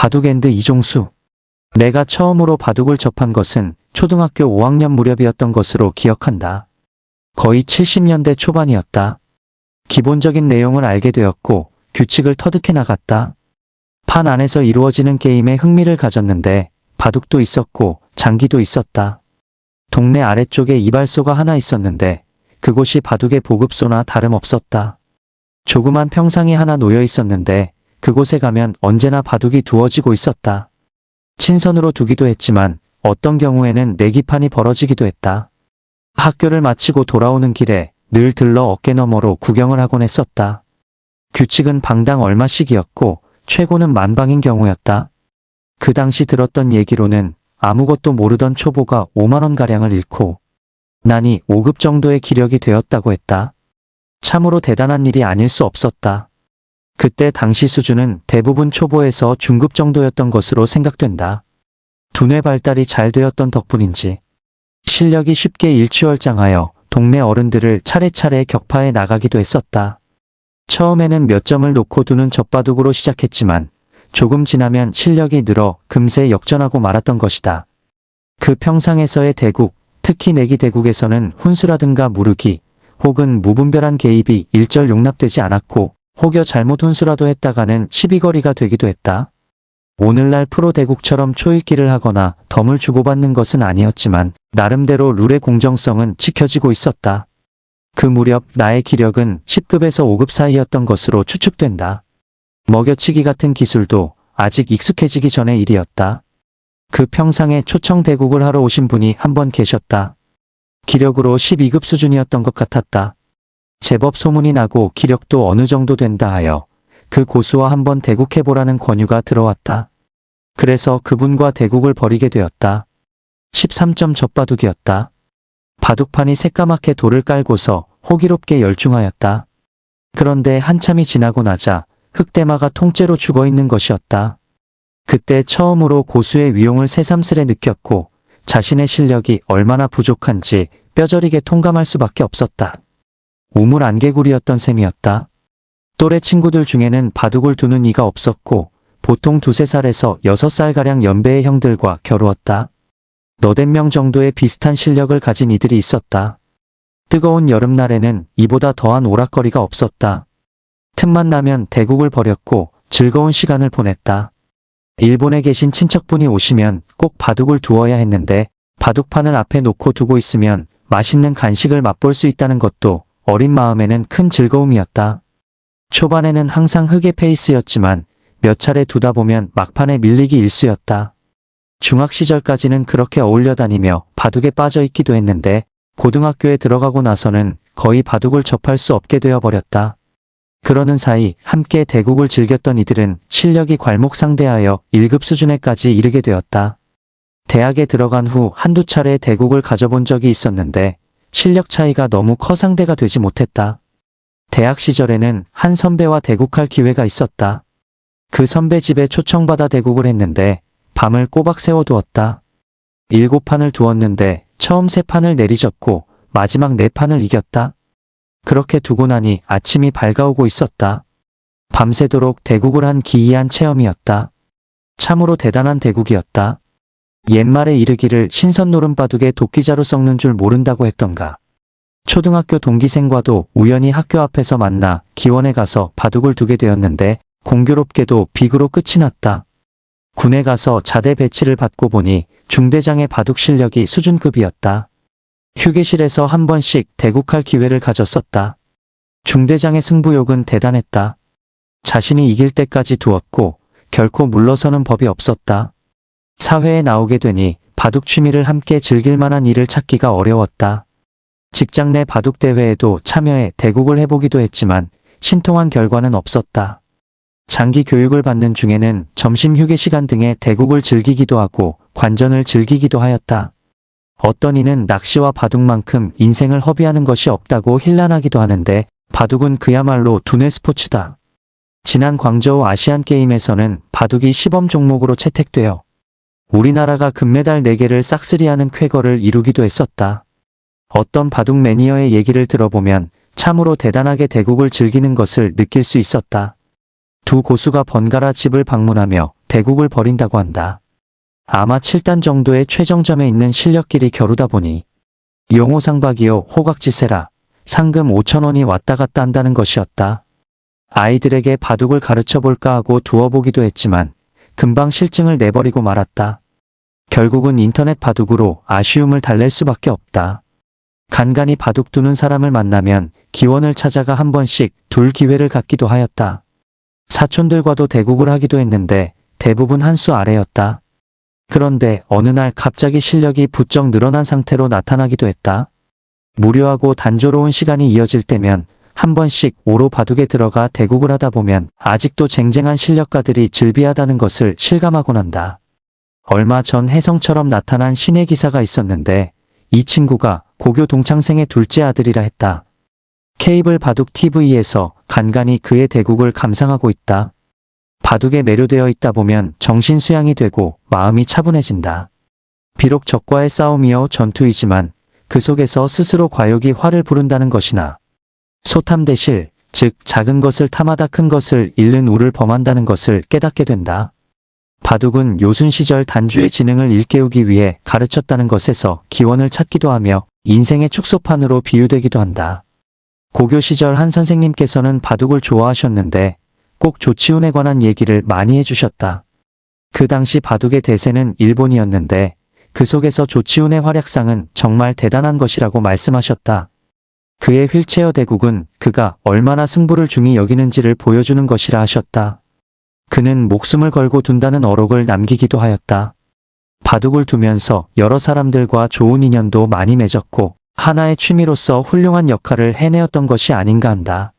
바둑엔드 이종수. 내가 처음으로 바둑을 접한 것은 초등학교 5학년 무렵이었던 것으로 기억한다. 거의 70년대 초반이었다. 기본적인 내용을 알게 되었고 규칙을 터득해 나갔다. 판 안에서 이루어지는 게임에 흥미를 가졌는데 바둑도 있었고 장기도 있었다. 동네 아래쪽에 이발소가 하나 있었는데 그곳이 바둑의 보급소나 다름없었다. 조그만 평상이 하나 놓여 있었는데 그곳에 가면 언제나 바둑이 두어지고 있었다. 친선으로 두기도 했지만 어떤 경우에는 내기판이 벌어지기도 했다. 학교를 마치고 돌아오는 길에 늘 들러 어깨너머로 구경을 하곤 했었다. 규칙은 방당 얼마씩이었고 최고는 만방인 경우였다. 그 당시 들었던 얘기로는 아무것도 모르던 초보가 5만원가량을 잃고 난이 5급 정도의 기력이 되었다고 했다. 참으로 대단한 일이 아닐 수 없었다. 그때 당시 수준은 대부분 초보에서 중급 정도였던 것으로 생각된다. 두뇌 발달이 잘 되었던 덕분인지 실력이 쉽게 일취월장하여 동네 어른들을 차례차례 격파해 나가기도 했었다. 처음에는 몇 점을 놓고 두는 젖바둑으로 시작했지만 조금 지나면 실력이 늘어 금세 역전하고 말았던 것이다. 그 평상에서의 대국, 특히 내기 대국에서는 훈수라든가 무르기 혹은 무분별한 개입이 일절 용납되지 않았고 혹여 잘못 훈수라도 했다가는 시비거리가 되기도 했다. 오늘날 프로 대국처럼 초읽기를 하거나 덤을 주고받는 것은 아니었지만 나름대로 룰의 공정성은 지켜지고 있었다. 그 무렵 나의 기력은 10급에서 5급 사이였던 것으로 추측된다. 먹여치기 같은 기술도 아직 익숙해지기 전의 일이었다. 그 평상에 초청 대국을 하러 오신 분이 한 번 계셨다. 기력으로 12급 수준이었던 것 같았다. 제법 소문이 나고 기력도 어느 정도 된다 하여 그 고수와 한번 대국해보라는 권유가 들어왔다. 그래서 그분과 대국을 벌이게 되었다. 13점 젖바둑이었다. 바둑판이 새까맣게 돌을 깔고서 호기롭게 열중하였다. 그런데 한참이 지나고 나자 흑대마가 통째로 죽어있는 것이었다. 그때 처음으로 고수의 위용을 새삼스레 느꼈고 자신의 실력이 얼마나 부족한지 뼈저리게 통감할 수밖에 없었다. 우물안개구리였던 셈이었다. 또래 친구들 중에는 바둑을 두는 이가 없었고 보통 2~3살에서 6살가량 연배의 형들과 겨루었다. 너댓 명 정도의 비슷한 실력을 가진 이들이 있었다. 뜨거운 여름날에는 이보다 더한 오락거리가 없었다. 틈만 나면 대국을 벌였고 즐거운 시간을 보냈다. 일본에 계신 친척분이 오시면 꼭 바둑을 두어야 했는데 바둑판을 앞에 놓고 두고 있으면 맛있는 간식을 맛볼 수 있다는 것도 어린 마음에는 큰 즐거움이었다. 초반에는 항상 흑의 페이스였지만 몇 차례 두다 보면 막판에 밀리기 일쑤였다. 중학 시절까지는 그렇게 어울려 다니며 바둑에 빠져 있기도 했는데 고등학교에 들어가고 나서는 거의 바둑을 접할 수 없게 되어버렸다. 그러는 사이 함께 대국을 즐겼던 이들은 실력이 괄목상대하여 1급 수준에까지 이르게 되었다. 대학에 들어간 후 한두 차례 대국을 가져본 적이 있었는데 실력 차이가 너무 커 상대가 되지 못했다. 대학 시절에는 한 선배와 대국할 기회가 있었다. 그 선배 집에 초청받아 대국을 했는데 밤을 꼬박 세워두었다. 7판을 두었는데 처음 3판을 내리졌고 마지막 4판을 이겼다. 그렇게 두고 나니 아침이 밝아오고 있었다. 밤새도록 대국을 한 기이한 체험이었다. 참으로 대단한 대국이었다. 옛말에 이르기를 신선 노름바둑에 도끼자루 썩는 줄 모른다고 했던가. 초등학교 동기생과도 우연히 학교 앞에서 만나 기원에 가서 바둑을 두게 되었는데 공교롭게도 비구로 끝이 났다. 군에 가서 자대 배치를 받고 보니 중대장의 바둑 실력이 수준급이었다. 휴게실에서 한 번씩 대국할 기회를 가졌었다. 중대장의 승부욕은 대단했다. 자신이 이길 때까지 두었고 결코 물러서는 법이 없었다. 사회에 나오게 되니 바둑 취미를 함께 즐길 만한 일을 찾기가 어려웠다. 직장 내 바둑 대회에도 참여해 대국을 해보기도 했지만 신통한 결과는 없었다. 장기 교육을 받는 중에는 점심 휴게 시간 등에 대국을 즐기기도 하고 관전을 즐기기도 하였다. 어떤 이는 낚시와 바둑만큼 인생을 허비하는 것이 없다고 힐난하기도 하는데 바둑은 그야말로 두뇌 스포츠다. 지난 광저우 아시안게임에서는 바둑이 시범 종목으로 채택되어 우리나라가 금메달 4개를 싹쓸이하는 쾌거를 이루기도 했었다. 어떤 바둑 매니어의 얘기를 들어보면 참으로 대단하게 대국을 즐기는 것을 느낄 수 있었다. 두 고수가 번갈아 집을 방문하며 대국을 벌인다고 한다. 아마 7단 정도의 최정점에 있는 실력끼리 겨루다 보니 용호상박이요 호각지세라 상금 5천원이 왔다 갔다 한다는 것이었다. 아이들에게 바둑을 가르쳐 볼까 하고 두어보기도 했지만 금방 실증을 내버리고 말았다. 결국은 인터넷 바둑으로 아쉬움을 달랠 수밖에 없다. 간간히 바둑 두는 사람을 만나면 기원을 찾아가 한 번씩 둘 기회를 갖기도 하였다. 사촌들과도 대국을 하기도 했는데 대부분 한 수 아래였다. 그런데 어느 날 갑자기 실력이 부쩍 늘어난 상태로 나타나기도 했다. 무료하고 단조로운 시간이 이어질 때면 한 번씩 오로 바둑에 들어가 대국을 하다 보면 아직도 쟁쟁한 실력가들이 즐비하다는 것을 실감하곤 한다. 얼마 전 혜성처럼 나타난 신의 기사가 있었는데 이 친구가 고교 동창생의 둘째 아들이라 했다. 케이블 바둑 TV에서 간간히 그의 대국을 감상하고 있다. 바둑에 매료되어 있다 보면 정신 수양이 되고 마음이 차분해진다. 비록 적과의 싸움이요 전투이지만 그 속에서 스스로 과욕이 화를 부른다는 것이나 소탐대실, 즉 작은 것을 탐하다 큰 것을 잃는 우를 범한다는 것을 깨닫게 된다. 바둑은 요순 시절 단주의 지능을 일깨우기 위해 가르쳤다는 것에서 기원을 찾기도 하며 인생의 축소판으로 비유되기도 한다. 고교 시절 한 선생님께서는 바둑을 좋아하셨는데 꼭 조치훈에 관한 얘기를 많이 해주셨다. 그 당시 바둑의 대세는 일본이었는데 그 속에서 조치훈의 활약상은 정말 대단한 것이라고 말씀하셨다. 그의 휠체어 대국은 그가 얼마나 승부를 중히 여기는지를 보여주는 것이라 하셨다. 그는 목숨을 걸고 둔다는 어록을 남기기도 하였다. 바둑을 두면서 여러 사람들과 좋은 인연도 많이 맺었고 하나의 취미로서 훌륭한 역할을 해내었던 것이 아닌가 한다.